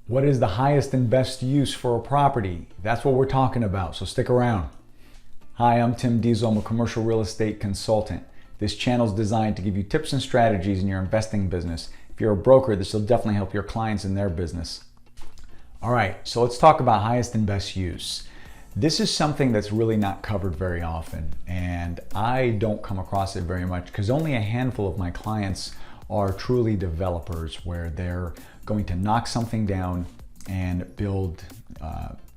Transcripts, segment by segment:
What is the highest and best use for a property? That's what we're talking about, so stick around. Hi, I'm Tim Diesel. I'm a commercial real estate consultant. This channel is designed to give you tips and strategies in your investing business. If you're a broker, this will definitely help your clients in their business. All right, so let's talk about highest and best use. This is something that's really not covered very often, and I don't come across it very much because only a handful of my clients are truly developers where they're going to knock something down and build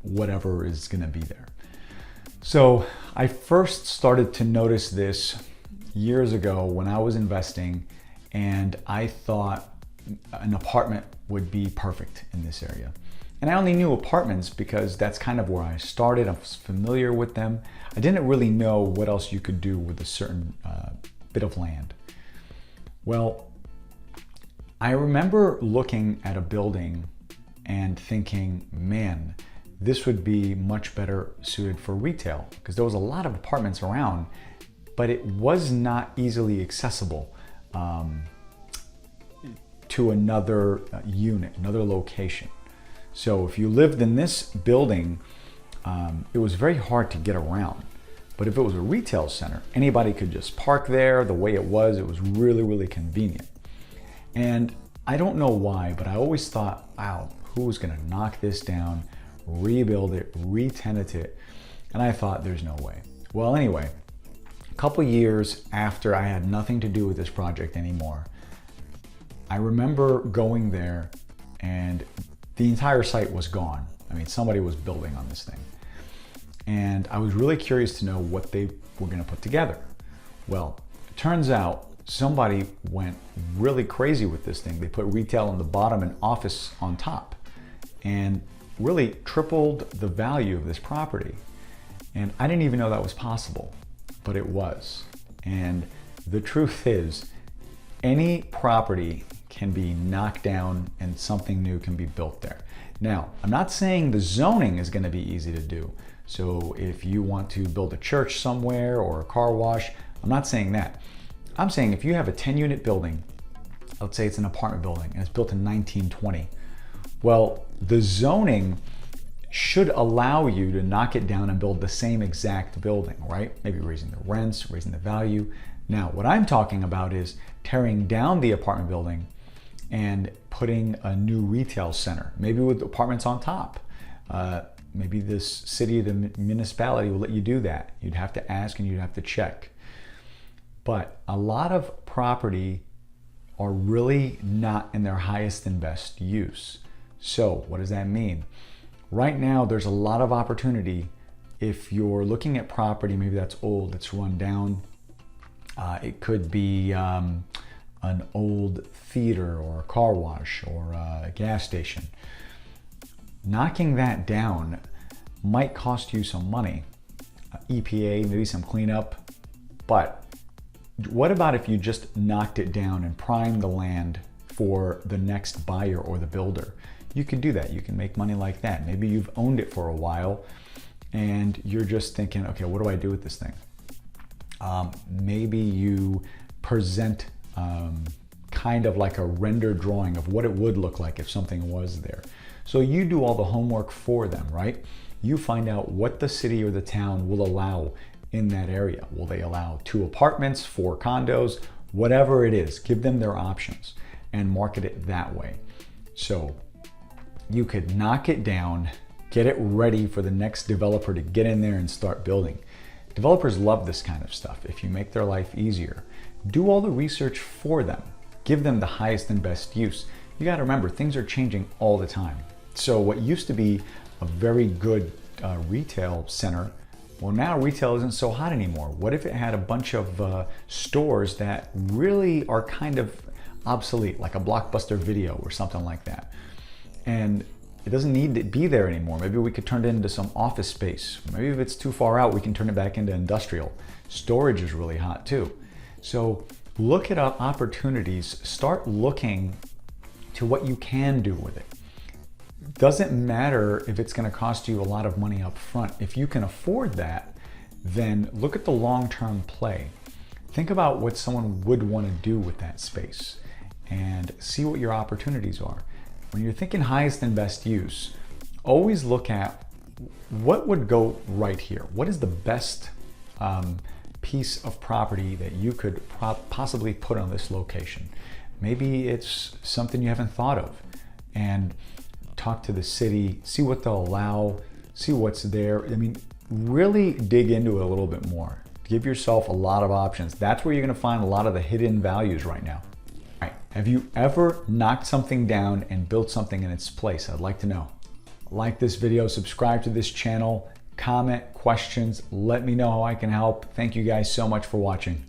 whatever is going to be there. So I first started to notice this years ago when I was investing, and I thought an apartment would be perfect in this area. And I only knew apartments because that's kind of where I started. I was familiar with them. I didn't really know what else you could do with a certain bit of land. Well, I remember looking at a building and thinking, man, this would be much better suited for retail because there was a lot of apartments around, but it was not easily accessible to another unit, another location. So if you lived in this building, it was very hard to get around. But if it was a retail center, anybody could just park there. The way it was really, really convenient. And I don't know why, but I always thought, wow, who's gonna knock this down, rebuild it, re-tenant it? And I thought, there's no way. Well, anyway, a couple years after I had nothing to do with this project anymore, I remember going there and the entire site was gone. I mean, somebody was building on this thing. And I was really curious to know what they were gonna put together. Well, it turns out somebody went really crazy with this thing. They put retail on the bottom and office on top and really tripled the value of this property. And I didn't even know that was possible, but it was. And the truth is, any property can be knocked down and something new can be built there. Now, I'm not saying the zoning is going to be easy to do. So if you want to build a church somewhere or a car wash, I'm not saying that. I'm saying if you have a 10-unit building, let's say it's an apartment building and it's built in 1920, well, the zoning should allow you to knock it down and build the same exact building, right? Maybe raising the rents, raising the value. Now, what I'm talking about is tearing down the apartment building and putting a new retail center, maybe with apartments on top. Maybe this city, the municipality will let you do that. You'd have to ask and you'd have to check. But a lot of property are really not in their highest and best use. So what does that mean? Right now, there's a lot of opportunity if you're looking at property, maybe that's old, it's run down. It could be an old theater or a car wash or a gas station. Knocking that down might cost you some money, EPA, maybe some cleanup, but what about if you just knocked it down and primed the land for the next buyer or the builder? You can do that. You can make money like that. Maybe you've owned it for a while and you're just thinking, okay, what do I do with this thing? Maybe you present kind of like a render drawing of what it would look like if something was there. So you do all the homework for them, right? You find out what the city or the town will allow in that area. Will they allow 2 apartments, 4 condos, whatever it is? Give them their options and market it that way. So you could knock it down, get it ready for the next developer to get in there and start building. Developers love this kind of stuff. If you make their life easier, do all the research for them. Give them the highest and best use. You got to remember, things are changing all the time. So what used to be a very good retail center, well, now retail isn't so hot anymore. What if it had a bunch of stores that really are kind of obsolete, like a Blockbuster Video or something like that? And it doesn't need to be there anymore. Maybe we could turn it into some office space. Maybe if it's too far out, we can turn it back into industrial. Storage is really hot too. So look at opportunities, start looking to what you can do with it. Doesn't matter if it's going to cost you a lot of money up front. If you can afford that, then look at the long-term play. Think about what someone would want to do with that space and see what your opportunities are. when you're thinking highest and best use, always look at what would go right here. What is the best piece of property that you could possibly put on this location? Maybe it's something you haven't thought of, and talk to the city, see what they'll allow, see what's there. I mean, really dig into it a little bit more. Give yourself a lot of options. That's where you're gonna find a lot of the hidden values right now. All right, have you ever knocked something down and built something in its place? I'd like to know. Like this video, subscribe to this channel, comment, questions, let me know how I can help. Thank you guys so much for watching.